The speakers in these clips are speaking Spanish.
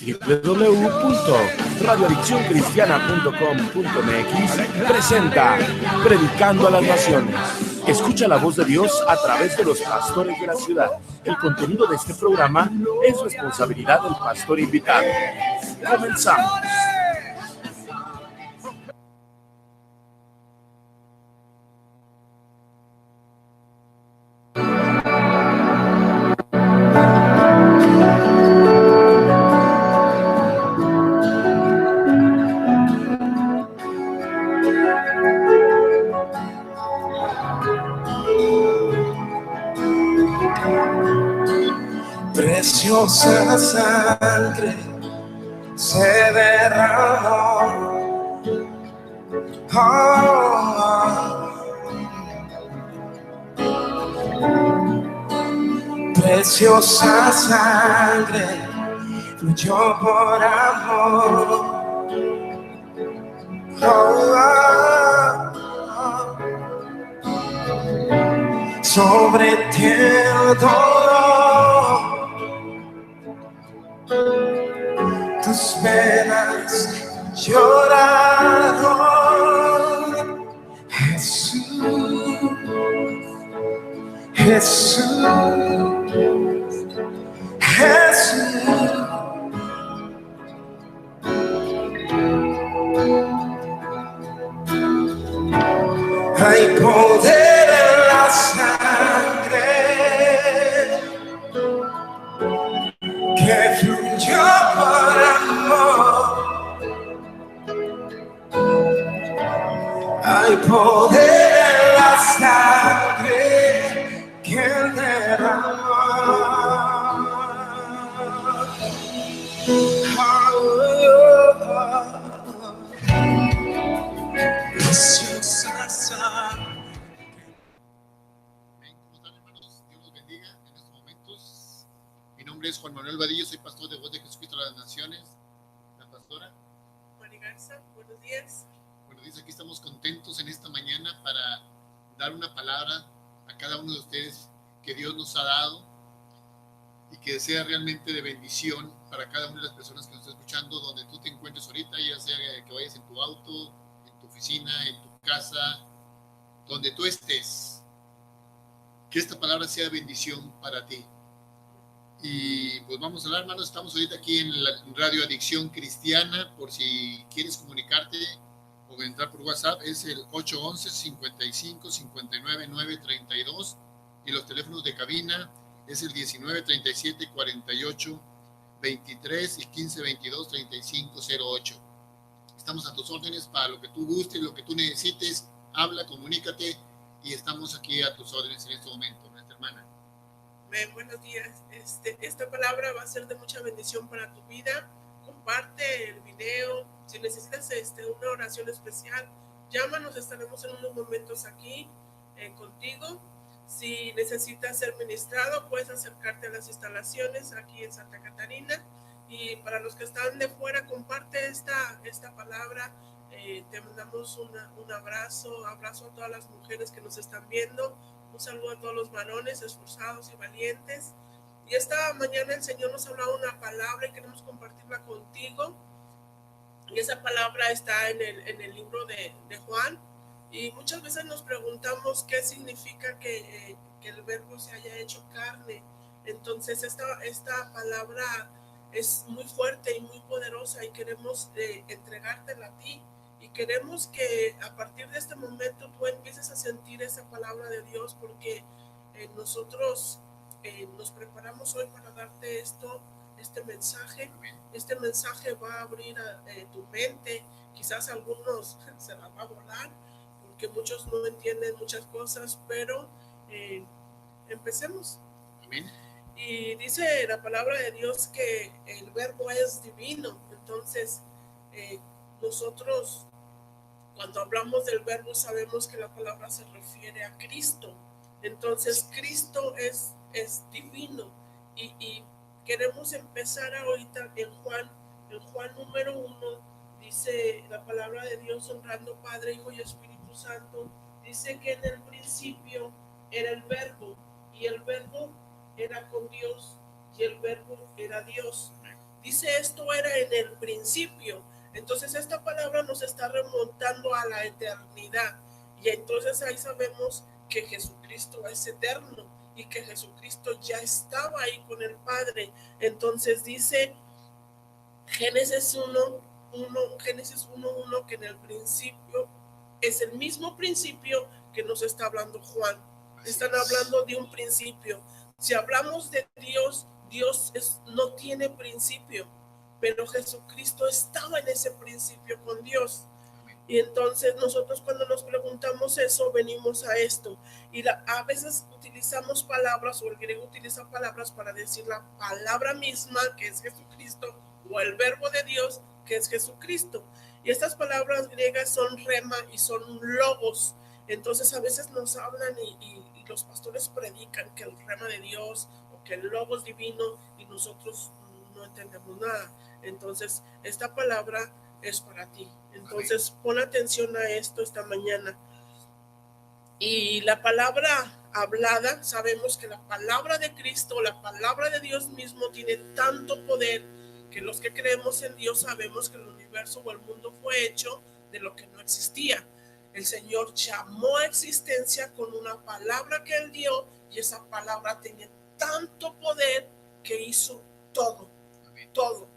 www.radioadiccioncristiana.com.mx presenta Predicando a las Naciones. Escucha la voz de Dios a través de los pastores de la ciudad. El contenido de este programa es responsabilidad del pastor invitado. Comenzamos. Preciosa sangre se derramó, preciosa sangre fluyó por amor, sobre todo tus penas lloraron, Jesús, Jesús, Jesús. Hay poder en la sangre que fluyó por amor. Hay poder en la sangre que derramó. Preciosa sangre. ¿Cómo están, hermanos? Dios los bendiga en estos momentos. Mi nombre es Juan Manuel Vadillo, soy pastor de Voz de Jesucristo de las Naciones. La pastora Mari Garza, buenos días. Buenos días, aquí estamos contentos en esta mañana para dar una palabra a cada uno de ustedes que Dios nos ha dado y que sea realmente de bendición para cada una de las personas que nos están escuchando, donde tú te encuentres ahorita, ya sea que vayas en tu auto, en tu oficina, en tu casa, donde tú estés, que esta palabra sea bendición para ti. Y pues vamos a hablar, hermanos, estamos ahorita aquí en la Radio Adicción Cristiana, por si quieres comunicarte o entrar por WhatsApp, es el 811-55-59-932 y los teléfonos de cabina es el 19-37-48-23 y 15-22-35-08. Estamos a tus órdenes para lo que tú gustes, lo que tú necesites, habla, comunícate y estamos aquí a tus órdenes en este momento, nuestra hermana. Buenos días. Esta palabra va a ser de mucha bendición para tu vida. Comparte el video. Si necesitas una oración especial, llámanos. Estaremos en unos momentos aquí contigo. Si necesitas ser ministrado, puedes acercarte a las instalaciones aquí en Santa Catarina. Y para los que están de fuera, comparte esta palabra. Te mandamos un abrazo a todas las mujeres que nos están viendo. Un saludo a todos los varones esforzados y valientes. Y esta mañana el Señor nos ha hablado una palabra y queremos compartirla contigo. Y esa palabra está en el libro de Juan. Y muchas veces nos preguntamos qué significa que el verbo se haya hecho carne. Entonces esta palabra es muy fuerte y muy poderosa y queremos entregártela a ti. Y queremos que a partir de este momento tú empieces a sentir esa palabra de Dios, porque nosotros nos preparamos hoy para darte este mensaje. Este mensaje va a abrir tu mente. Quizás a algunos se la va a volar, porque muchos no entienden muchas cosas, pero empecemos. Amén. Y dice la palabra de Dios que el verbo es divino. Entonces, nosotros cuando hablamos del verbo sabemos que la palabra se refiere a Cristo. Entonces Cristo es divino y queremos empezar ahorita en Juan número 1. Dice la palabra de Dios, honrando Padre, Hijo y Espíritu Santo. Dice que en el principio era el verbo y el verbo era con Dios y el verbo era Dios. Dice, esto era en el principio. Entonces esta palabra nos está remontando a la eternidad. Y entonces ahí sabemos que Jesucristo es eterno y que Jesucristo ya estaba ahí con el Padre. Entonces dice Génesis 1:1, que en el principio es el mismo principio que nos está hablando Juan. Están hablando de un principio. Si hablamos de Dios, no tiene principio, pero Jesucristo estaba en ese principio con Dios. Y entonces nosotros cuando nos preguntamos eso, venimos a esto. Y a veces utilizamos palabras, o el griego utiliza palabras para decir la palabra misma, que es Jesucristo, o el verbo de Dios, que es Jesucristo. Y estas palabras griegas son rema y son logos. Entonces a veces nos hablan y los pastores predican que el rema de Dios o que el logos divino, y nosotros no entendemos nada. Entonces esta palabra es para ti. Entonces pon atención a esto esta mañana. Y la palabra hablada, sabemos que la palabra de Cristo, la palabra de Dios mismo, tiene tanto poder que los que creemos en Dios sabemos que el universo o el mundo fue hecho de lo que no existía. El Señor llamó a existencia con una palabra que Él dio, y esa palabra tenía tanto poder que hizo todo, todo.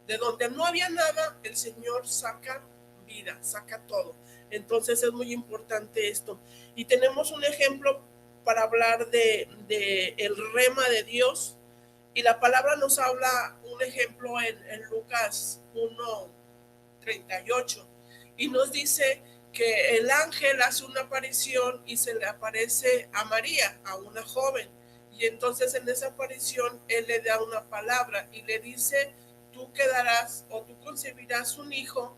De donde no había nada, el Señor saca vida, saca todo. Entonces es muy importante esto. Y tenemos un ejemplo para hablar de el rema de Dios. Y la palabra nos habla un ejemplo en Lucas 1:38. Y nos dice que el ángel hace una aparición y se le aparece a María, a una joven. Y entonces en esa aparición él le da una palabra y le dice: tú quedarás o tú concebirás un hijo,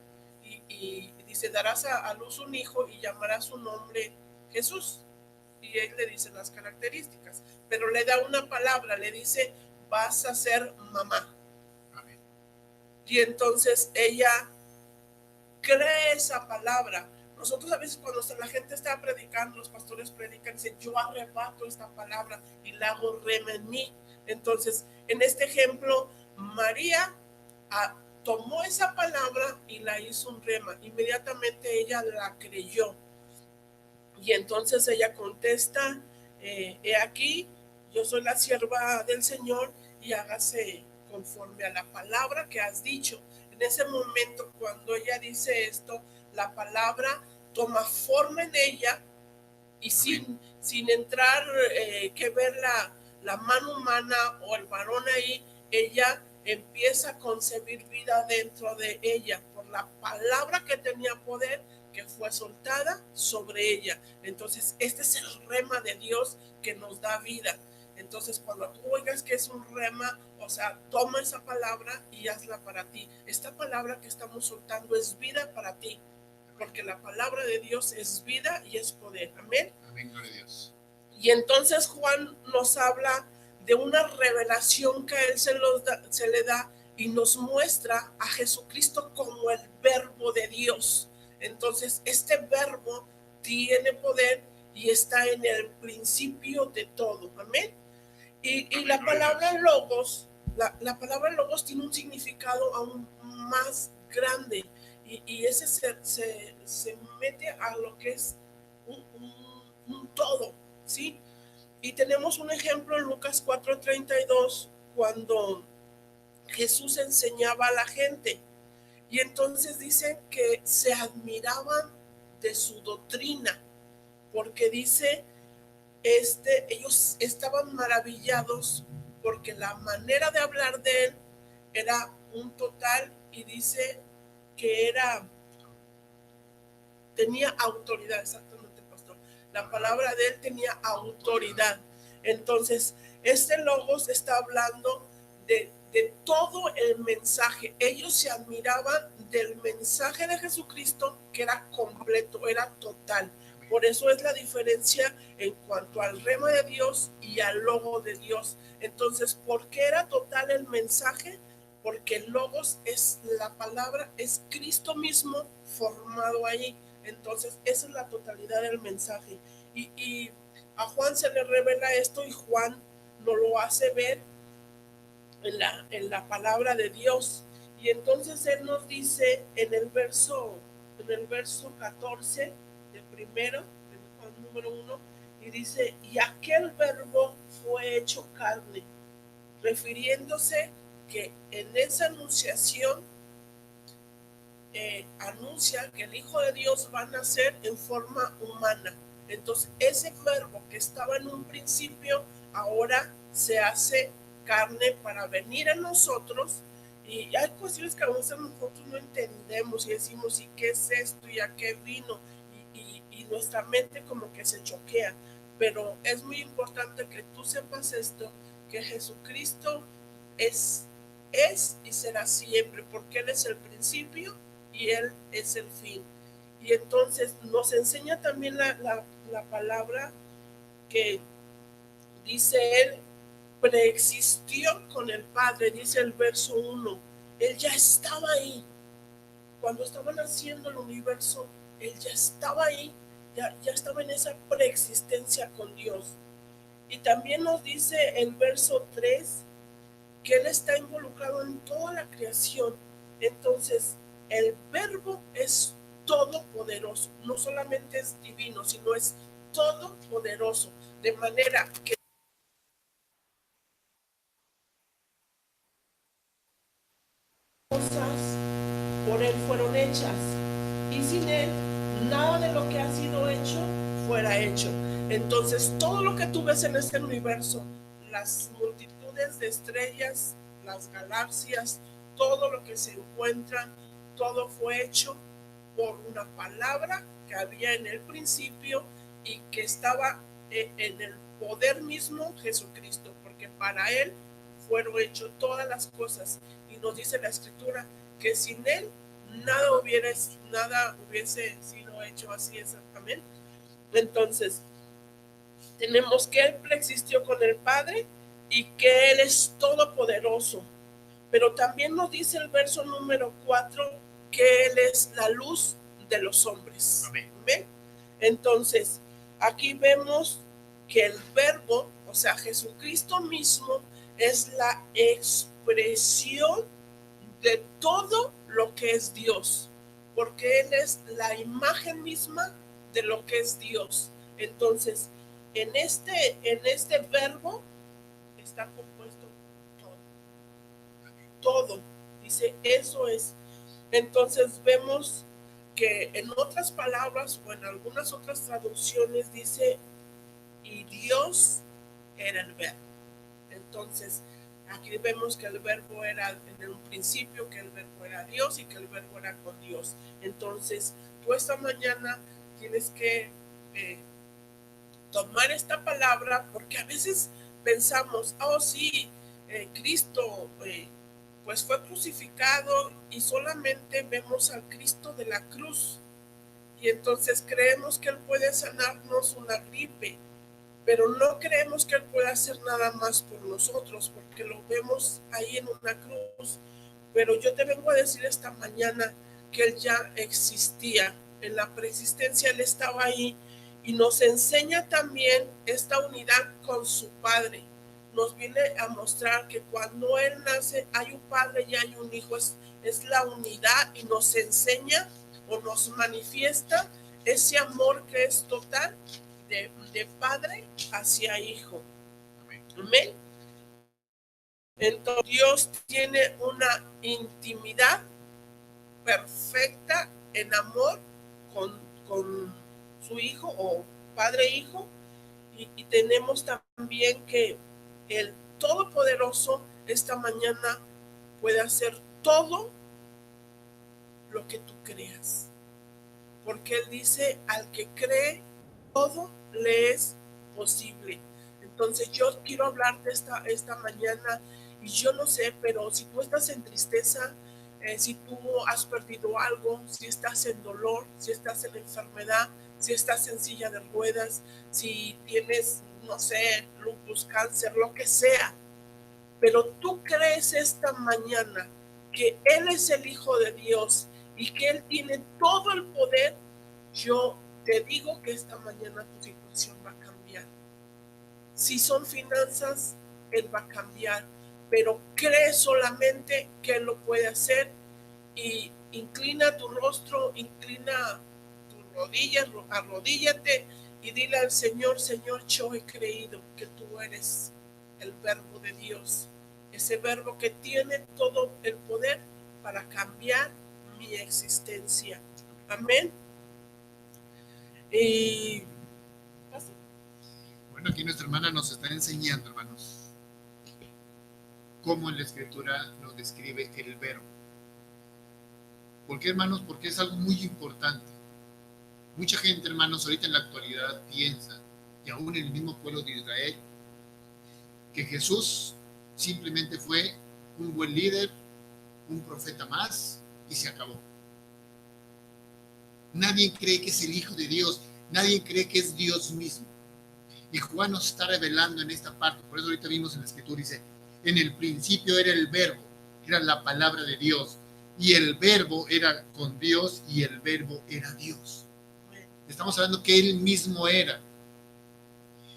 y dice, darás a luz un hijo y llamarás su nombre Jesús. Y él le dice las características, pero le da una palabra, le dice, vas a ser mamá. Amén. Y entonces ella cree esa palabra. Nosotros a veces cuando la gente está predicando, los pastores predican, dicen, yo arrebato esta palabra y la hago rema en mí. Entonces, en este ejemplo, María tomó esa palabra y la hizo un rema. Inmediatamente ella la creyó. Y entonces ella contesta, he aquí, yo soy la sierva del Señor, y hágase conforme a la palabra que has dicho. En ese momento, cuando ella dice esto, la palabra toma forma en ella, y sin entrar que ver la mano humana o el varón ahí, ella empieza a concebir vida dentro de ella por la palabra que tenía poder, que fue soltada sobre ella. Entonces este es el rema de Dios que nos da vida. Entonces cuando tú oigas que es un rema, o sea, toma esa palabra y hazla para ti. Esta palabra que estamos soltando es vida para ti, porque la palabra de Dios es vida y es poder. Amén. Amén, gloria a Dios. Y entonces Juan nos habla de una revelación que a él se le da, y nos muestra a Jesucristo como el verbo de Dios. Entonces este verbo tiene poder y está en el principio de todo. Amén. Y la palabra logos, la palabra logos tiene un significado aún más grande, y ese se mete a lo que es un todo, ¿sí? Y tenemos un ejemplo en Lucas 4:32, cuando Jesús enseñaba a la gente, y entonces dice que se admiraban de su doctrina, porque dice, ellos estaban maravillados porque la manera de hablar de él era un total, y dice que tenía autoridad. Exactamente, pastor. La palabra de él tenía autoridad. Entonces, este logos está hablando de todo el mensaje. Ellos se admiraban del mensaje de Jesucristo, que era completo, era total. Por eso es la diferencia en cuanto al rema de Dios y al logo de Dios. Entonces, ¿por qué era total el mensaje? Porque el logos es la palabra, es Cristo mismo formado ahí. Entonces, esa es la totalidad del mensaje. Y a Juan se le revela esto, y Juan nos lo hace ver en la palabra de Dios. Y entonces Él nos dice en el verso 14, el primero, el número 1, y dice, y aquel verbo fue hecho carne, refiriéndose que en esa anunciación anuncia que el Hijo de Dios va a nacer en forma humana. Entonces ese verbo que estaba en un principio ahora se hace carne para venir a nosotros. Y hay cuestiones que a veces nosotros no entendemos y decimos, ¿y qué es esto? ¿Y a qué vino? Y nuestra mente como que se choquea. Pero es muy importante que tú sepas esto, que Jesucristo es y será siempre, porque Él es el principio y Él es el fin. Y entonces nos enseña también la palabra que dice Él preexistió con el Padre, dice el verso 1. Él ya estaba ahí. Cuando estaban haciendo el universo, Él ya estaba ahí, ya estaba en esa preexistencia con Dios. Y también nos dice el verso 3 que Él está involucrado en toda la creación. Entonces, el verbo es todopoderoso, no solamente es divino, sino es todopoderoso, de manera que cosas por Él fueron hechas, y sin Él nada de lo que ha sido hecho fuera hecho. Entonces, todo lo que tú ves en este universo, las multitudes de estrellas, las galaxias, todo lo que se encuentra, todo fue hecho por una palabra que había en el principio y que estaba en el poder mismo, Jesucristo, porque para Él fueron hechas todas las cosas. Y nos dice la Escritura que sin Él nada hubiese sido hecho. Así exactamente. Entonces, tenemos que Él preexistió con el Padre y que Él es todopoderoso. Pero también nos dice el verso número 4 que Él es la luz de los hombres. Amén. ¿Amén? Entonces, aquí vemos que el verbo, o sea, Jesucristo mismo, es la expresión de todo lo que es Dios, porque Él es la imagen misma de lo que es Dios. Entonces, en este verbo está compuesto todo. Dice, eso es. Entonces vemos que en otras palabras o en algunas otras traducciones dice, y Dios era el verbo. Entonces, aquí vemos que el verbo era en un principio, que el verbo era Dios y que el verbo era con Dios. Entonces, tú esta mañana tienes que tomar esta palabra, porque a veces pensamos, oh sí, Cristo pues fue crucificado y solamente vemos al Cristo de la cruz. Y entonces creemos que Él puede sanarnos una gripe, pero no creemos que Él pueda hacer nada más por nosotros, porque lo vemos ahí en una cruz. Pero yo te vengo a decir esta mañana que Él ya existía, en la preexistencia Él estaba ahí, y nos enseña también esta unidad con su Padre. Nos viene a mostrar que cuando Él nace hay un Padre y hay un Hijo, es la unidad, y nos enseña o nos manifiesta ese amor que es total de Padre hacia Hijo. Amén. Entonces Dios tiene una intimidad perfecta en amor con su Hijo o Padre Hijo, y tenemos también que el Todopoderoso esta mañana puede hacer todo lo que tú creas, porque Él dice, al que cree, todo le es posible. Entonces yo quiero hablarte esta mañana, y yo no sé, pero si tú estás en tristeza, si tú has perdido algo, si estás en dolor, si estás en enfermedad, si estás en silla de ruedas, si tienes, no sé, lupus, cáncer, lo que sea, pero tú crees esta mañana que Él es el Hijo de Dios y que Él tiene todo el poder, yo te digo que esta mañana tu situación va a cambiar. Si son finanzas, Él va a cambiar. pero cree solamente que Él lo puede hacer y inclina tu rostro, inclina tus rodillas, arrodíllate y dile al Señor: Señor, yo he creído que tú eres el verbo de Dios, ese verbo que tiene todo el poder para cambiar mi existencia. Amén. Y bueno, aquí nuestra hermana nos está enseñando, hermanos, cómo en la Escritura nos describe el verbo. ¿Por qué, hermanos? Porque es algo muy importante. Mucha gente, hermanos, ahorita en la actualidad piensa, y aún en el mismo pueblo de Israel, que Jesús simplemente fue un buen líder, un profeta más, y se acabó. Nadie cree que es el Hijo de Dios, nadie cree que es Dios mismo. Y Juan nos está revelando en esta parte, por eso ahorita vimos en la Escritura, dice, en el principio era el verbo, era la palabra de Dios, y el verbo era con Dios, y el verbo era Dios. Estamos hablando que Él mismo era.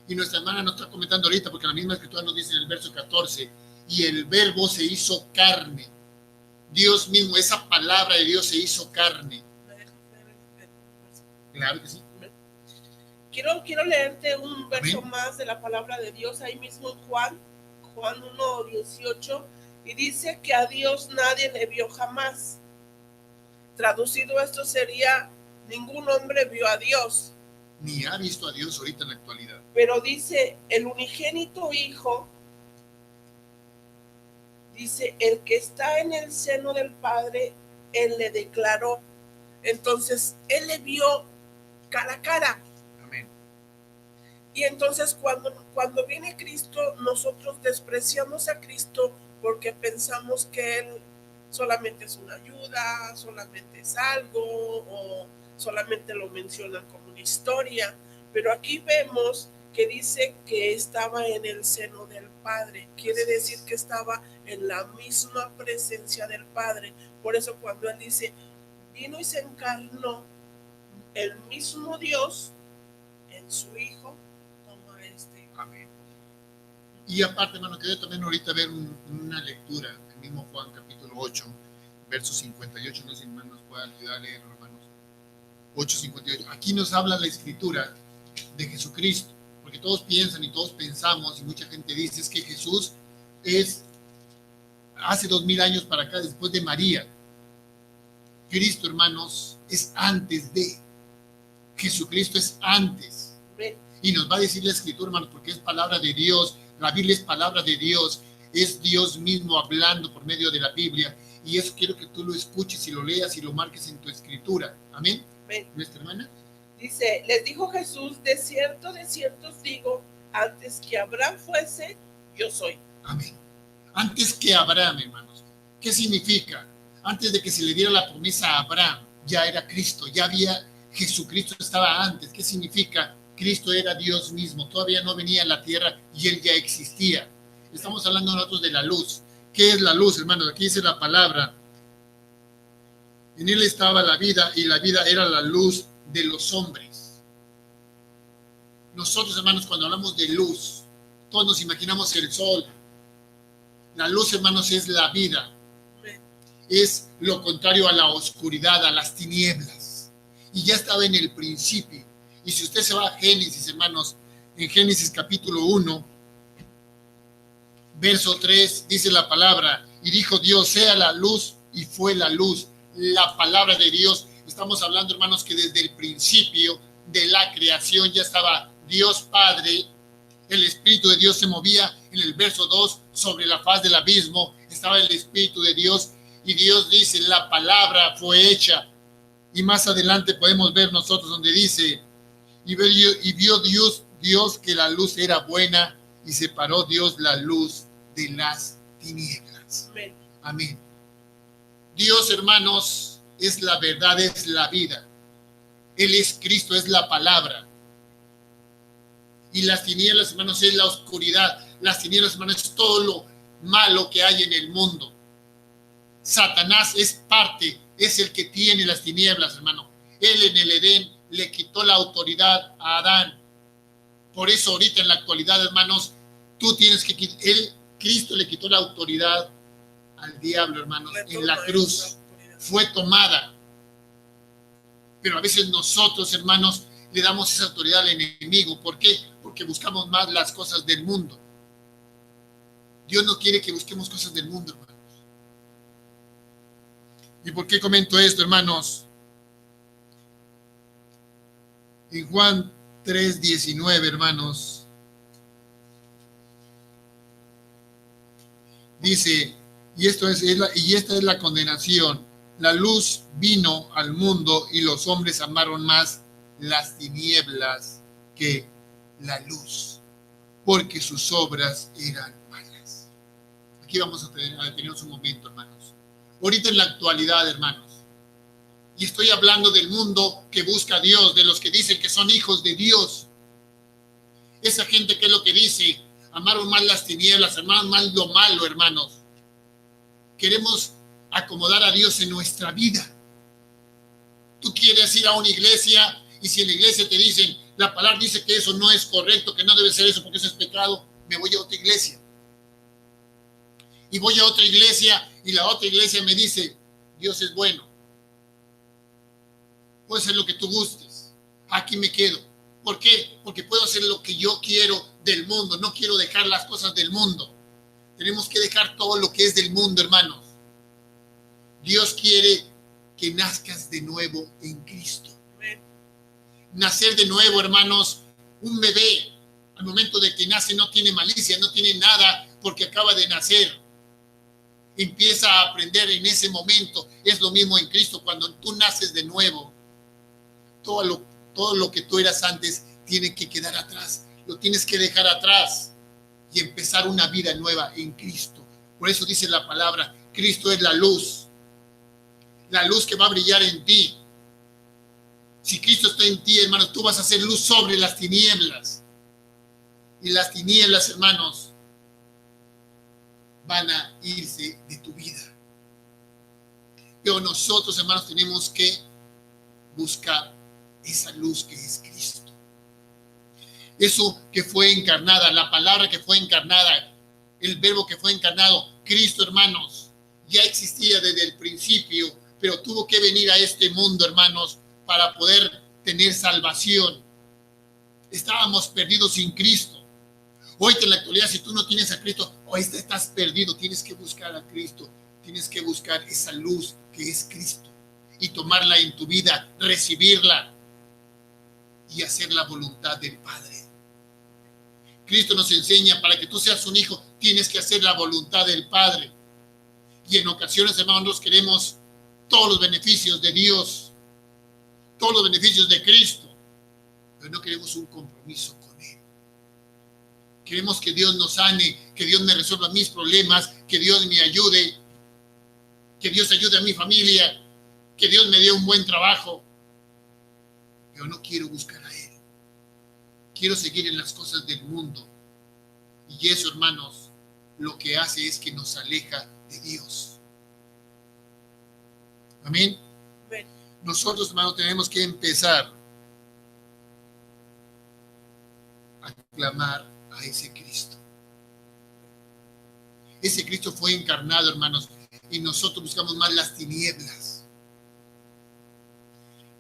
Y nuestra hermana nos está comentando ahorita, porque la misma Escritura nos dice en el verso 14, y el verbo se hizo carne. Dios mismo, esa palabra de Dios se hizo carne. Claro que sí. Quiero leerte un verso Amén. más de la palabra de Dios, ahí mismo en Juan 1:18, y dice que a Dios nadie le vio jamás. Traducido esto sería: ningún hombre vio a Dios. Ni ha visto a Dios ahorita en la actualidad. Pero dice, el unigénito Hijo, dice, el que está en el seno del Padre, Él le declaró. Entonces, Él le vio cara a cara. Amén. Y entonces cuando viene Cristo, nosotros despreciamos a Cristo porque pensamos que Él solamente es una ayuda, solamente es algo, o solamente lo mencionan como una historia. Pero aquí vemos que dice que estaba en el seno del Padre. Quiere decir que estaba en la misma presencia del Padre. Por eso cuando Él dice, vino y se encarnó, el mismo Dios en su Hijo toma este. Amén. Y aparte, hermano, quería también ahorita ver una lectura, el mismo Juan capítulo 8, verso 58, no sé si hermanos nos puedan ayudar a leer, hermanos. 8:58. Aquí nos habla la Escritura de Jesucristo, porque todos piensan y todos pensamos, y mucha gente dice, es que Jesús es hace 2000 años para acá, después de María. Cristo, hermanos, es antes de. Jesucristo es antes. Y nos va a decir la Escritura, hermanos, porque es palabra de Dios. La Biblia es palabra de Dios. Es Dios mismo hablando por medio de la Biblia. Y eso quiero que tú lo escuches y lo leas y lo marques en tu Escritura. Amén. Amén. Nuestra hermana. Dice, les dijo Jesús, de cierto os digo, antes que Abraham fuese, yo soy. Amén. Antes que Abraham, hermanos. ¿Qué significa? Antes de que se le diera la promesa a Abraham, ya era Cristo, ya había Jesucristo, estaba antes. ¿Qué significa? Cristo era Dios mismo, todavía no venía a la tierra y Él ya existía. Estamos hablando nosotros de la luz. ¿Qué es la luz, hermanos? Aquí dice la palabra. En Él estaba la vida y la vida era la luz de los hombres. Nosotros, hermanos, cuando hablamos de luz, todos nos imaginamos el sol. La luz, hermanos, es la vida. Es lo contrario a la oscuridad, a las tinieblas. Y ya estaba en el principio. Y si usted se va a Génesis, hermanos, en Génesis capítulo 1, verso 3, dice la palabra, y dijo Dios, sea la luz, y fue la luz. La palabra de Dios. Estamos hablando, hermanos, que desde el principio de la creación ya estaba Dios Padre. El Espíritu de Dios se movía en el verso 2 sobre la faz del abismo. Estaba el Espíritu de Dios. Y Dios dice, la palabra fue hecha. Y más adelante podemos ver nosotros donde dice, y vio Dios que la luz era buena, y separó Dios la luz de las tinieblas. Amén. Amén. Dios, hermanos, es la verdad, es la vida. Él es Cristo, es la palabra. Y las tinieblas, hermanos, es la oscuridad. Las tinieblas, hermanos, es todo lo malo que hay en el mundo. Satanás es parte, es el que tiene las tinieblas, hermano. Él en el Edén le quitó la autoridad a Adán. Por eso ahorita en la actualidad, hermanos, tú tienes que quitar. Él Cristo le quitó la autoridad al diablo, hermanos, en la cruz. Fue tomada. Pero a veces nosotros, hermanos, le damos esa autoridad al enemigo. ¿Por qué? Porque buscamos más las cosas del mundo. Dios no quiere que busquemos cosas del mundo, hermanos. ¿Y por qué comento esto, hermanos? En Juan 3:19, hermanos, dice, y esta es la condenación. La luz vino al mundo y los hombres amaron más las tinieblas que la luz, porque sus obras eran malas. Aquí vamos a detenernos un momento, hermanos. Ahorita en la actualidad, hermanos, y estoy hablando del mundo que busca a Dios, de los que dicen que son hijos de Dios. Esa gente, ¿qué es lo que dice? Amaron más las tinieblas, amaron más lo malo, hermanos. Queremos acomodar a Dios en nuestra vida. Tú quieres ir a una iglesia y si en la iglesia te dicen, la palabra dice que eso no es correcto, que no debe ser eso porque eso es pecado, me voy a otra iglesia. Y voy a otra iglesia y la otra iglesia me dice, Dios es bueno. Puedo hacer lo que tú gustes. Aquí me quedo. ¿Por qué? Porque puedo hacer lo que yo quiero del mundo. No quiero dejar las cosas del mundo. Tenemos que dejar todo lo que es del mundo, hermanos. Dios quiere que nazcas de nuevo en Cristo. Nacer de nuevo, hermanos. Un bebé, al momento de que nace, no tiene malicia, no tiene nada porque acaba de nacer. Empieza a aprender en ese momento. Es lo mismo en Cristo. Cuando tú naces de nuevo, todo lo que tú eras antes tiene que quedar atrás. Lo tienes que dejar atrás y empezar una vida nueva en Cristo. Por eso dice la palabra, Cristo es la luz que va a brillar en ti. Si Cristo está en ti, hermanos, tú vas a hacer luz sobre las tinieblas. Y las tinieblas, hermanos, van a irse de tu vida. Pero nosotros, hermanos, tenemos que buscar esa luz que es Cristo. Eso que fue encarnada, la palabra que fue encarnada, el verbo que fue encarnado, Cristo, hermanos, ya existía desde el principio, pero tuvo que venir a este mundo, hermanos, para poder tener salvación. Estábamos perdidos sin Cristo. Hoy en la actualidad, si tú no tienes a Cristo, hoy estás perdido. Tienes que buscar a Cristo. Tienes que buscar esa luz que es Cristo y tomarla en tu vida, recibirla y hacer la voluntad del Padre. Cristo nos enseña, para que tú seas un hijo, tienes que hacer la voluntad del Padre. Y en ocasiones, hermanos, queremos todos los beneficios de Dios, todos los beneficios de Cristo, pero no queremos un compromiso con Él. Queremos que Dios nos sane, que Dios me resuelva mis problemas, que Dios me ayude, que Dios ayude a mi familia, que Dios me dé un buen trabajo. Pero no quiero buscar a Él. Quiero seguir en las cosas del mundo. Y eso, hermanos, lo que hace es que nos aleja de Dios. Amén. Amén. Nosotros, hermanos, tenemos que empezar a clamar a ese Cristo. Ese Cristo fue encarnado, hermanos, y nosotros buscamos más las tinieblas.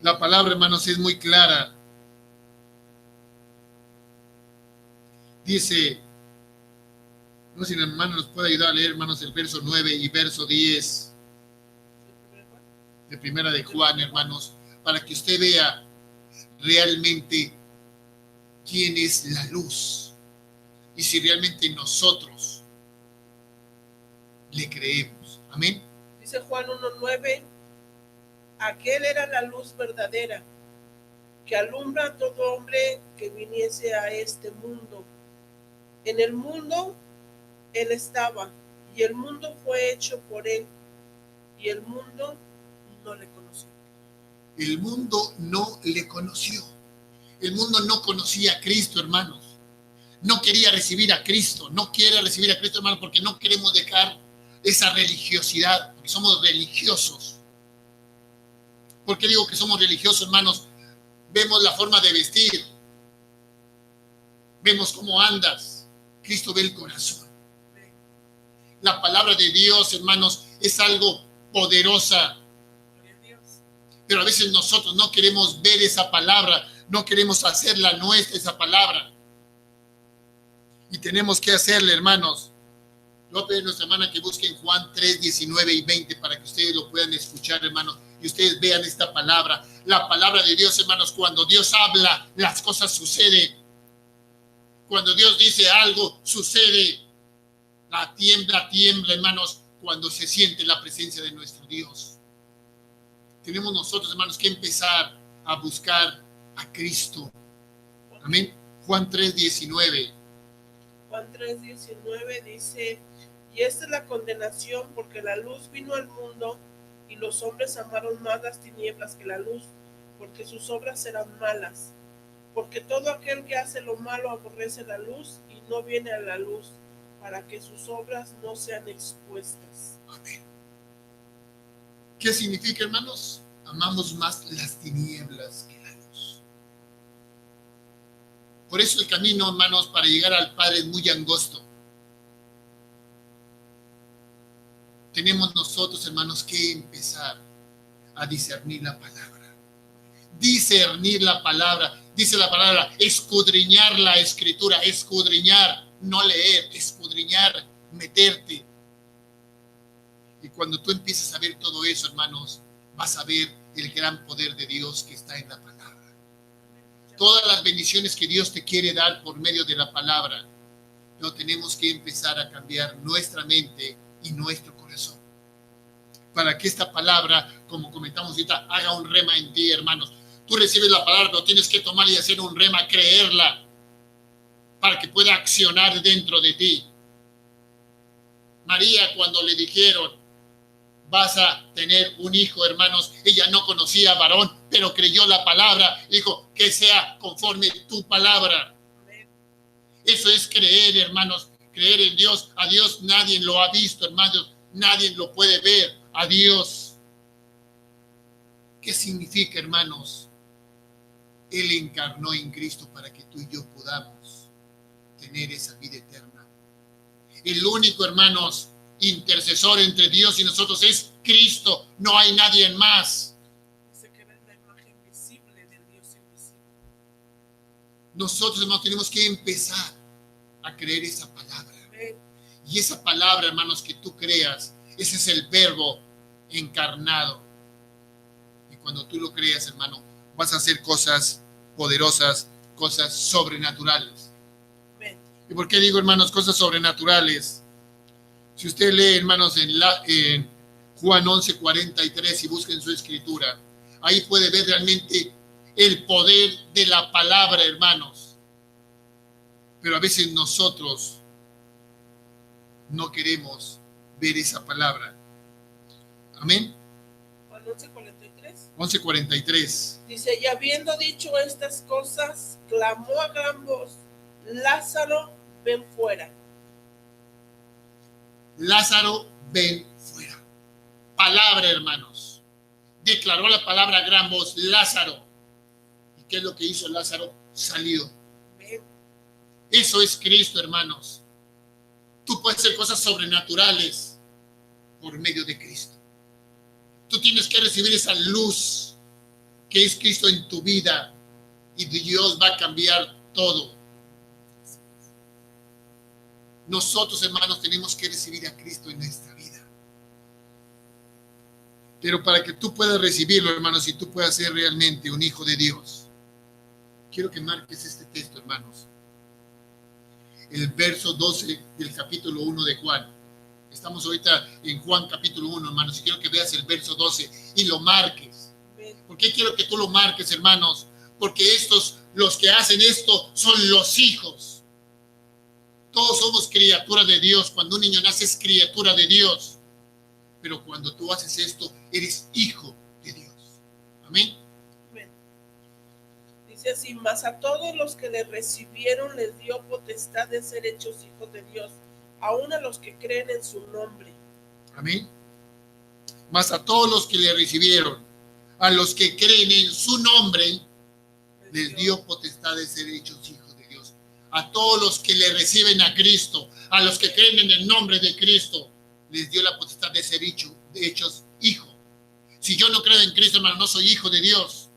La palabra, hermanos, es muy clara. Dice, no sé si el hermano nos puede ayudar a leer, hermanos, el verso 9 y verso 10 de Primera de Juan, hermanos, para que usted vea realmente quién es la luz y si realmente nosotros le creemos. Amén. Dice Juan 1:9, aquel era la luz verdadera que alumbra a todo hombre que viniese a este mundo. En el mundo él estaba, y el mundo fue hecho por él, y el mundo no le conoció. El mundo no le conoció. El mundo no conocía a Cristo, hermanos. No quería recibir a Cristo. No quiere recibir a Cristo, hermanos, porque no queremos dejar esa religiosidad, porque somos religiosos. ¿Por qué digo que somos religiosos, hermanos? Vemos la forma de vestir. Vemos cómo andas. Cristo ve el corazón. La palabra de Dios, hermanos, es algo poderosa. Gloria a Dios. Pero a veces nosotros no queremos ver esa palabra, no queremos hacerla nuestra esa palabra. Y tenemos que hacerla, hermanos. Le voy a pedir a nuestra hermana que busquen Juan 3, 19 y 20 para que ustedes lo puedan escuchar, hermanos, y ustedes vean esta palabra. La palabra de Dios, hermanos, cuando Dios habla, las cosas suceden. Cuando Dios dice algo, sucede. La tiembla, hermanos, cuando se siente la presencia de nuestro Dios. Tenemos nosotros, hermanos, que empezar a buscar a Cristo. Amén. Juan 3, 19. Juan 3:19 dice: y esta es la condenación, porque la luz vino al mundo y los hombres amaron más las tinieblas que la luz, porque sus obras eran malas. Porque todo aquel que hace lo malo aborrece la luz y no viene a la luz, para que sus obras no sean expuestas. Amén. ¿Qué significa, hermanos? Amamos más las tinieblas que la luz. Por eso el camino, hermanos, para llegar al Padre es muy angosto. Tenemos nosotros, hermanos, que empezar a discernir la palabra. Discernir la palabra. Dice la palabra, escudriñar la escritura. Escudriñar, no leer, escudriñar, meterte. Y cuando tú empiezas a ver todo eso, hermanos, vas a ver el gran poder de Dios que está en la palabra. Todas las bendiciones que Dios te quiere dar por medio de la palabra. Pero tenemos que empezar a cambiar nuestra mente y nuestro corazón. Para que esta palabra, como comentamos ahorita, haga un rema en ti, hermanos. Tú recibes la palabra, pero tienes que tomar y hacer un rema, creerla, para que pueda accionar dentro de ti. María, cuando le dijeron, vas a tener un hijo, hermanos, ella no conocía a varón, pero creyó la palabra, dijo, que sea conforme tu palabra. Eso es creer, hermanos, creer en Dios. A Dios nadie lo ha visto, hermanos, nadie lo puede ver. A Dios. ¿Qué significa, hermanos? Él encarnó en Cristo para que tú y yo podamos tener esa vida eterna. El único, hermanos, intercesor entre Dios y nosotros es Cristo. No hay nadie más. Dice que es la imagen visible del Dios invisible. Nosotros, hermanos, tenemos que empezar a creer esa palabra. Amén. Y esa palabra, hermanos, que tú creas, ese es el verbo encarnado. Y cuando tú lo creas, hermano, vas a hacer cosas poderosas, cosas sobrenaturales. Amén. ¿Y por qué digo, hermanos, cosas sobrenaturales? Si usted lee, hermanos, en Juan 11:43 y busca en su escritura, ahí puede ver realmente el poder de la palabra, hermanos. Pero a veces nosotros no queremos ver esa palabra. Amén. Juan 11:43. 11:43. Dice, y habiendo dicho estas cosas, clamó a gran voz, Lázaro, ven fuera. Lázaro, ven fuera. Palabra, hermanos. Declaró la palabra a gran voz, Lázaro. ¿Y qué es lo que hizo Lázaro? Salió. Amén. Eso es Cristo, hermanos. Tú puedes hacer cosas sobrenaturales por medio de Cristo. Tú tienes que recibir esa luz que es Cristo en tu vida y Dios va a cambiar todo. Nosotros, hermanos, tenemos que recibir a Cristo en nuestra vida. Pero para que tú puedas recibirlo, hermanos, y tú puedas ser realmente un hijo de Dios, quiero que marques este texto, hermanos. El verso 12 del capítulo 1 de Juan. Estamos ahorita en Juan capítulo 1, hermanos, y quiero que veas el verso 12 y lo marques. ¿Por qué quiero que tú lo marques, hermanos? Porque los que hacen esto son los hijos. Todos somos criaturas de Dios. Cuando un niño nace es criatura de Dios. Pero cuando tú haces esto, eres hijo de Dios. Amén. Amén. Dice así, mas a todos los que le recibieron les dio potestad de ser hechos hijos de Dios, aun a los que creen en su nombre. Amén. Mas a todos los que le recibieron, a los que creen en su nombre, les dio potestad de ser hechos hijos de Dios. A todos los que le reciben a Cristo, A los que creen en el nombre de Cristo, les dio la potestad de ser hechos hijos. Si yo no creo en Cristo, hermano, no soy hijo de Dios.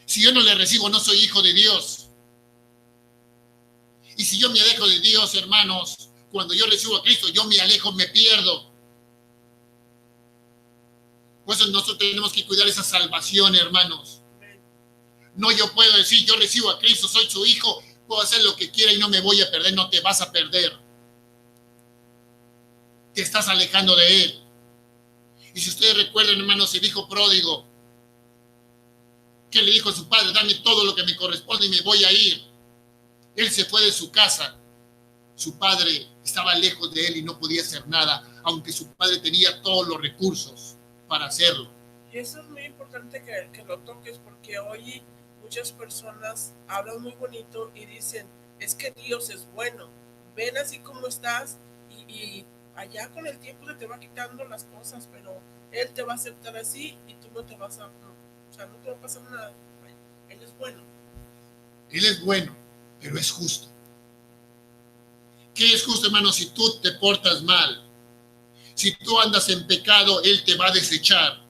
Si yo no le recibo, no soy hijo de Dios. Y si yo me alejo de Dios, hermanos, cuando yo recibo a Cristo, yo me alejo, me pierdo. Por eso nosotros tenemos que cuidar esa salvación, hermanos. No yo puedo decir, yo recibo a Cristo, soy su hijo, puedo hacer lo que quiera y no me voy a perder. No te vas a perder. Te estás alejando de Él. Y si ustedes recuerdan, hermanos, el hijo pródigo, que le dijo a su padre, dame todo lo que me corresponde y me voy a ir. Él se fue de su casa. Su padre estaba lejos de él y no podía hacer nada, aunque su padre tenía todos los recursos para hacerlo. Y eso es muy importante que lo toques, porque hoy muchas personas hablan muy bonito y dicen, es que Dios es bueno, ven así como estás y allá con el tiempo se te va quitando las cosas, pero Él te va a aceptar así y tú no te vas a, o sea, no te va a pasar nada. Él es bueno. Él es bueno, pero es justo. ¿Qué es justo, hermano? Si tú te portas mal, si tú andas en pecado, Él te va a desechar.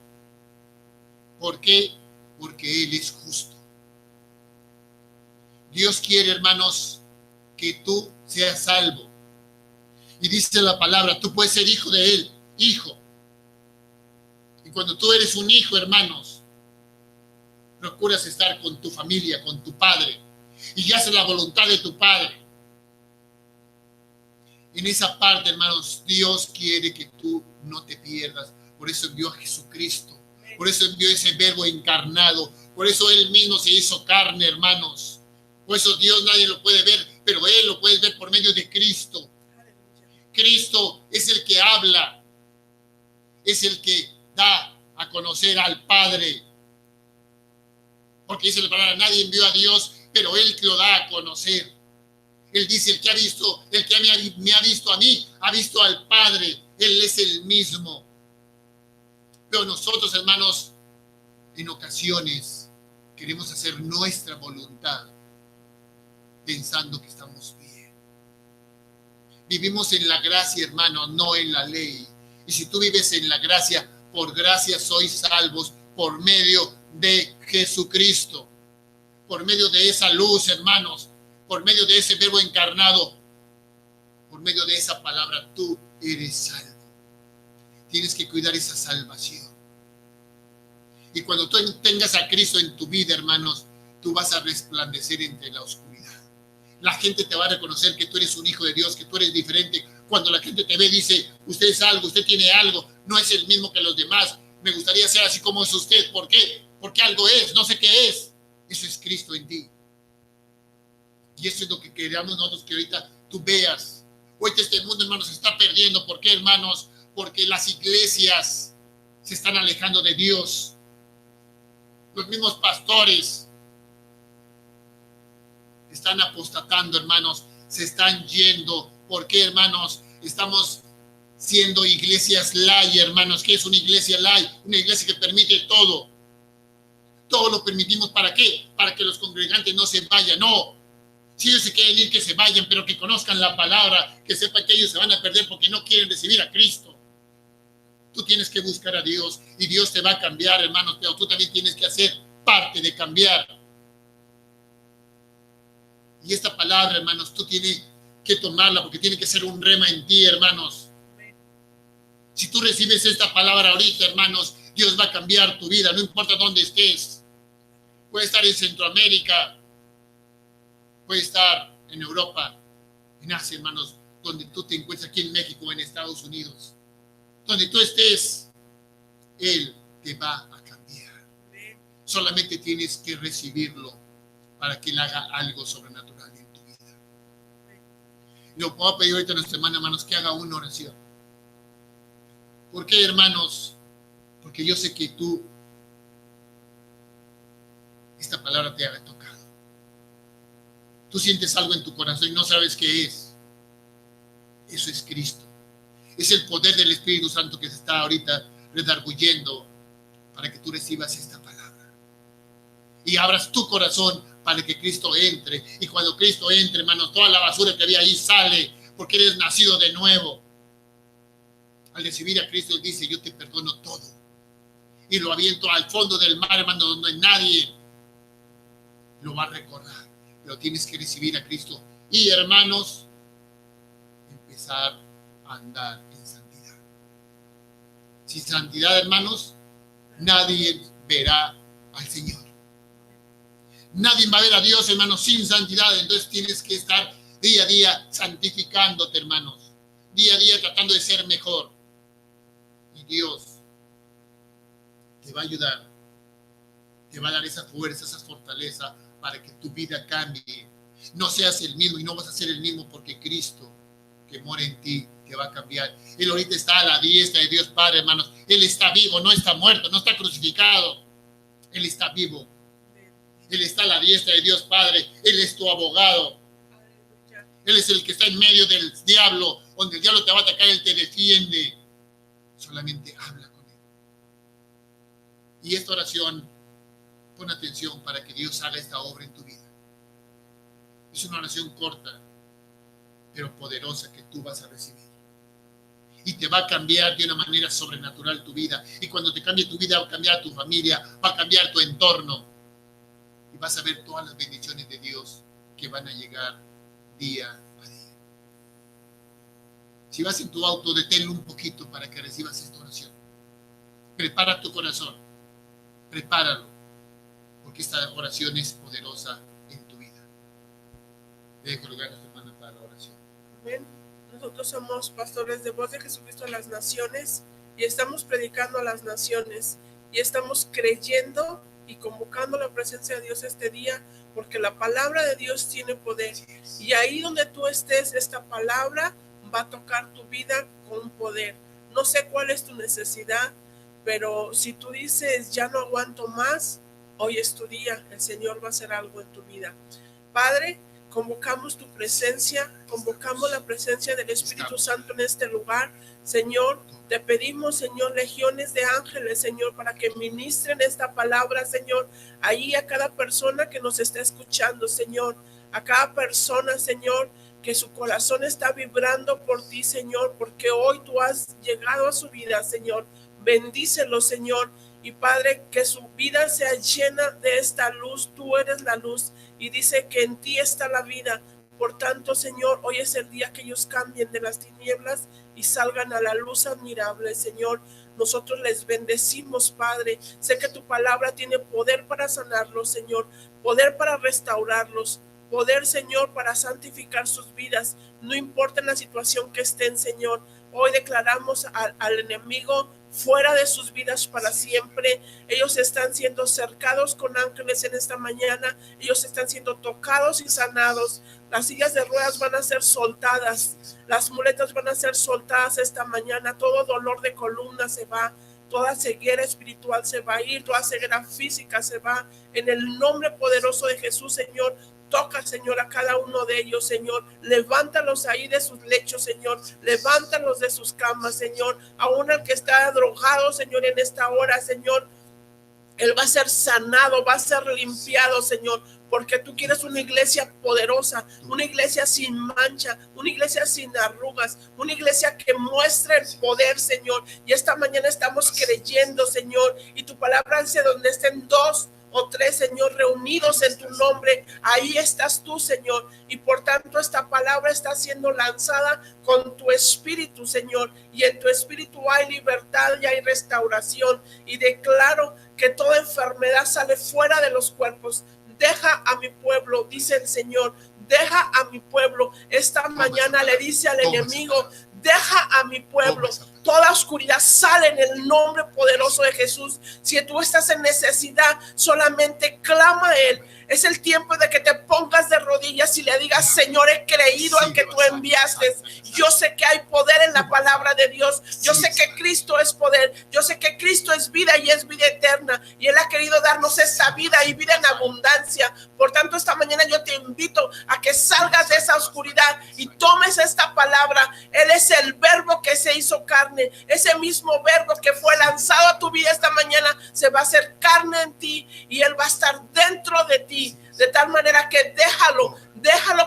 ¿Por qué? Porque Él es justo. Dios quiere, hermanos, que tú seas salvo. Y dice la palabra, tú puedes ser hijo de Él, hijo. Y cuando tú eres un hijo, hermanos, procuras estar con tu familia, con tu padre, y haces la voluntad de tu padre. En esa parte, hermanos, Dios quiere que tú no te pierdas. Por eso envió a Jesucristo. Por eso envió ese verbo encarnado. Por eso Él mismo se hizo carne, hermanos. Por eso Dios nadie lo puede ver, pero Él lo puede ver por medio de Cristo. Cristo es el que habla. Es el que da a conocer al Padre. Porque dice la palabra, nadie envió a Dios, pero Él lo da a conocer. Él dice, el que me ha visto a mí, ha visto al Padre. Él es el mismo. Pero nosotros, hermanos, en ocasiones queremos hacer nuestra voluntad pensando que estamos bien. Vivimos en la gracia, hermano, no en la ley. Y si tú vives en la gracia, por gracia sois salvos por medio de Jesucristo. Por medio de esa luz, hermanos, por medio de ese verbo encarnado, por medio de esa palabra, tú eres salvo. Tienes que cuidar esa salvación. Y cuando tú tengas a Cristo en tu vida, hermanos, tú vas a resplandecer entre la oscuridad. La gente te va a reconocer que tú eres un hijo de Dios, que tú eres diferente. Cuando la gente te ve, dice, usted es algo, usted tiene algo, no es el mismo que los demás. Me gustaría ser así como es usted. ¿Por qué? Porque algo es, no sé qué es. Eso es Cristo en ti. Y eso es lo que queremos nosotros que ahorita tú veas. Hoy este mundo, hermanos, se está perdiendo. ¿Por qué, hermanos? Porque las iglesias se están alejando de Dios. Los mismos pastores están apostatando, hermanos. Se están yendo. ¿Por qué, hermanos? Estamos siendo iglesias light, hermanos. ¿Qué es una iglesia light? Una iglesia que permite todo. Todo lo permitimos. ¿Para qué? Para que los congregantes no se vayan. No. Si ellos se quieren ir, que se vayan, pero que conozcan la palabra, que sepan que ellos se van a perder porque no quieren recibir a Cristo. Tú tienes que buscar a Dios y Dios te va a cambiar, hermanos, pero tú también tienes que hacer parte de cambiar. Y esta palabra, hermanos, tú tienes que tomarla porque tiene que ser un rema en ti, hermanos. Si tú recibes esta palabra ahorita, hermanos, Dios va a cambiar tu vida, no importa dónde estés. Puede estar en Centroamérica, puede estar en Europa, en Asia, hermanos, donde tú te encuentres, aquí en México o en Estados Unidos. Donde tú estés, Él te va a cambiar. Solamente tienes que recibirlo para que Él haga algo sobrenatural en tu vida. Yo puedo pedir ahorita a nuestra hermana, hermanos, que haga una oración. ¿Por qué, hermanos? Porque yo sé que tú, esta palabra te ha tocado. Tú sientes algo en tu corazón y no sabes qué es. Eso es Cristo. Es el poder del Espíritu Santo que se está ahorita redarguyendo para que tú recibas esta palabra. Y abras tu corazón para que Cristo entre. Y cuando Cristo entre, hermanos, toda la basura que había ahí sale, porque eres nacido de nuevo. Al recibir a Cristo, Él dice, yo te perdono todo. Y lo aviento al fondo del mar, hermano, donde nadie lo va a recordar. Pero tienes que recibir a Cristo. Y, hermanos, empezar a andar en santidad. Sin santidad, hermanos, nadie verá al Señor. Nadie va a ver a Dios, hermanos, sin santidad. Entonces tienes que estar día a día santificándote, hermanos. Día a día tratando de ser mejor. Y Dios te va a ayudar. Te va a dar esa fuerza, esa fortaleza para que tu vida cambie. No seas el mismo y no vas a ser el mismo porque Cristo que mora en ti te va a cambiar. Él ahorita está a la diestra de Dios Padre, hermanos. Él está vivo, no está muerto, no está crucificado. Él está vivo. Él está a la diestra de Dios Padre. Él es tu abogado. Él es el que está en medio del diablo. Donde el diablo te va a atacar, Él te defiende. Solamente habla con Él. Y esta oración, pon atención para que Dios haga esta obra en tu vida. Es una oración corta, pero poderosa que tú vas a recibir. Y te va a cambiar de una manera sobrenatural tu vida. Y cuando te cambie tu vida, va a cambiar tu familia, va a cambiar tu entorno. Y vas a ver todas las bendiciones de Dios que van a llegar día a día. Si vas en tu auto, deténlo un poquito para que recibas esta oración. Prepara tu corazón. Prepáralo. Porque esta oración es poderosa en tu vida. Dejo lugar a nuestra hermana para la oración. Amén. Nosotros somos pastores de Voz de Jesucristo a las Naciones y estamos predicando a las naciones y estamos creyendo y convocando la presencia de Dios este día porque la palabra de Dios tiene poder y ahí donde tú estés, esta palabra va a tocar tu vida con poder. No sé cuál es tu necesidad, pero si tú dices ya no aguanto más, hoy es tu día, el Señor va a hacer algo en tu vida. Padre, convocamos tu presencia, convocamos la presencia del Espíritu Santo en este lugar. Señor, te pedimos, Señor, legiones de ángeles, Señor, para que ministren esta palabra, Señor, ahí a cada persona que nos está escuchando, Señor, a cada persona, Señor, que su corazón está vibrando por ti, Señor, porque hoy tú has llegado a su vida, Señor. Bendícelo, Señor. Y Padre, que su vida sea llena de esta luz. Tú eres la luz y dice que en ti está la vida. Por tanto, Señor, hoy es el día que ellos cambien de las tinieblas y salgan a la luz admirable, Señor. Nosotros les bendecimos, Padre. Sé que tu palabra tiene poder para sanarlos, Señor, poder para restaurarlos, poder, Señor, para santificar sus vidas. No importa la situación que estén, Señor. Hoy declaramos al enemigo fuera de sus vidas para siempre. Ellos están siendo cercados con ángeles en esta mañana. Ellos están siendo tocados y sanados. Las sillas de ruedas van a ser soltadas. Las muletas van a ser soltadas esta mañana. Todo dolor de columna se va. Toda ceguera espiritual se va a ir. Toda ceguera física se va. En el nombre poderoso de Jesús, Señor. Toca, Señor, a cada uno de ellos, Señor. Levántalos ahí de sus lechos, Señor. Levántalos de sus camas, Señor. Aún el que está drogado, Señor, en esta hora, Señor, él va a ser sanado, va a ser limpiado, Señor. Porque tú quieres una iglesia poderosa, una iglesia sin mancha, una iglesia sin arrugas, una iglesia que muestre el poder, Señor. Y esta mañana estamos creyendo, Señor. Y tu palabra dice, donde estén dos o tres, Señor, reunidos en tu nombre, ahí estás tú, Señor, y por tanto esta palabra está siendo lanzada con tu espíritu, Señor, y en tu espíritu hay libertad y hay restauración, y declaro que toda enfermedad sale fuera de los cuerpos. Deja a mi pueblo, dice el Señor, deja a mi pueblo. Esta mañana le dice al enemigo, deja a mi pueblo. Toda oscuridad sale en el nombre poderoso de Jesús. Si tú estás en necesidad, solamente clama a Él. Es el tiempo de que te pongas de rodillas y le digas, Señor, he creído en que tú enviaste. Yo sé que hay poder en la palabra de Dios. Yo sé que Cristo es poder. Yo sé que Cristo es vida y es vida eterna. Y Él ha querido darnos esta vida y vida en abundancia. Por tanto, esta mañana yo te invito a que salgas de esa oscuridad y tomes esta palabra. Él es el verbo que se hizo carne. Ese mismo verbo que fue lanzado a tu vida esta mañana se va a hacer carne en ti y Él va a estar dentro de ti. de tal manera que déjalo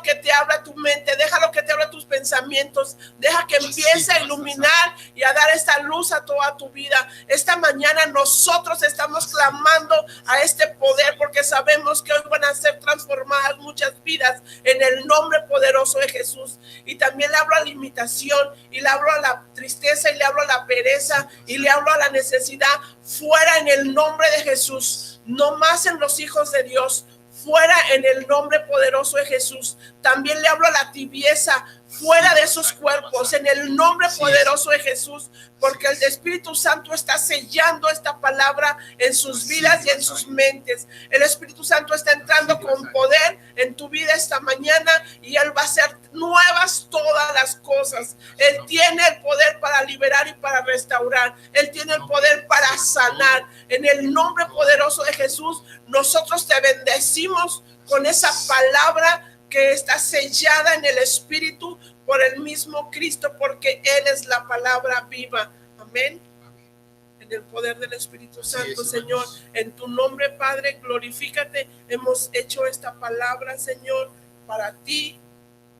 que te hable tu mente, déjalo que te hable tus pensamientos, deja que empiece a iluminar y a dar esta luz a toda tu vida. Esta mañana nosotros estamos clamando a este poder porque sabemos que hoy van a ser transformadas muchas vidas en el nombre poderoso de Jesús. Y también le hablo a la limitación, y le hablo a la tristeza, y le hablo a la pereza, y le hablo a la necesidad, fuera en el nombre de Jesús. No más en los hijos de Dios, fuera en el nombre poderoso de Jesús. También le hablo a la tibieza, fuera de esos cuerpos, en el nombre poderoso de Jesús, porque el Espíritu Santo está sellando esta palabra en sus vidas y en sus mentes. El Espíritu Santo está entrando con poder en tu vida esta mañana, y Él va a hacer nuevas todas las cosas. Él tiene el poder para liberar y para restaurar. Él tiene el poder para sanar. En el nombre poderoso de Jesús, nosotros te bendecimos con esa palabra que está sellada en el Espíritu por el mismo Cristo, porque Él es la palabra viva. Amén. En el poder del Espíritu Santo, Señor, en tu nombre, Padre, glorifícate. Hemos hecho esta palabra, Señor, para ti,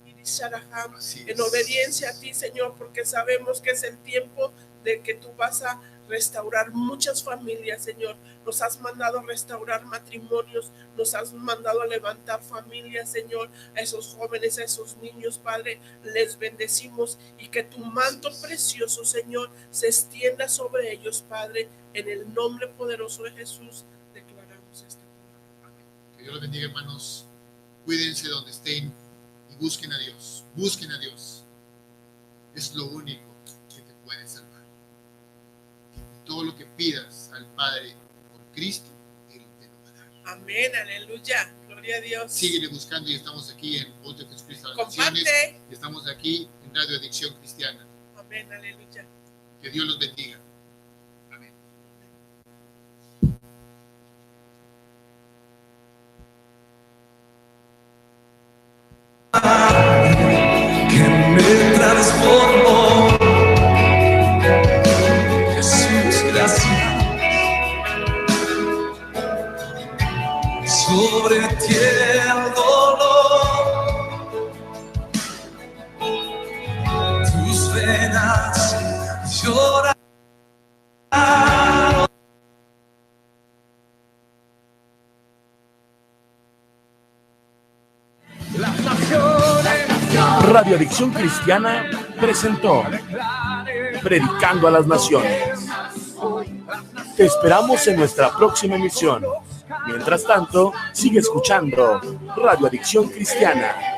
en obediencia a ti, Señor, porque sabemos que es el tiempo de que tú vas a restaurar muchas familias, Señor. Nos has mandado a restaurar matrimonios, nos has mandado a levantar familias, Señor. A esos jóvenes, a esos niños, Padre, les bendecimos, y que tu manto precioso, Señor, se extienda sobre ellos, Padre. En el nombre poderoso de Jesús declaramos esta palabra. Que Dios los bendiga, hermanos. Cuídense donde estén y busquen a Dios. Busquen a Dios. Es lo único que te puede salvar. Todo lo que pidas al Padre por Cristo, Él te lo va a dar. Amén, aleluya, gloria a Dios. Síguele buscando, y estamos aquí en Voz de Jesucristo a las Comparte. Naciones. Estamos aquí en Radio Adicción Cristiana. Amén, aleluya. Que Dios los bendiga. Amén. Que me transformó. Jesús, gracias. Sobre ti el dolor, tus venas lloran. Radio Adicción Cristiana presentó Predicando a las Naciones. Te esperamos en nuestra próxima emisión. Mientras tanto, sigue escuchando Radio Adicción Cristiana.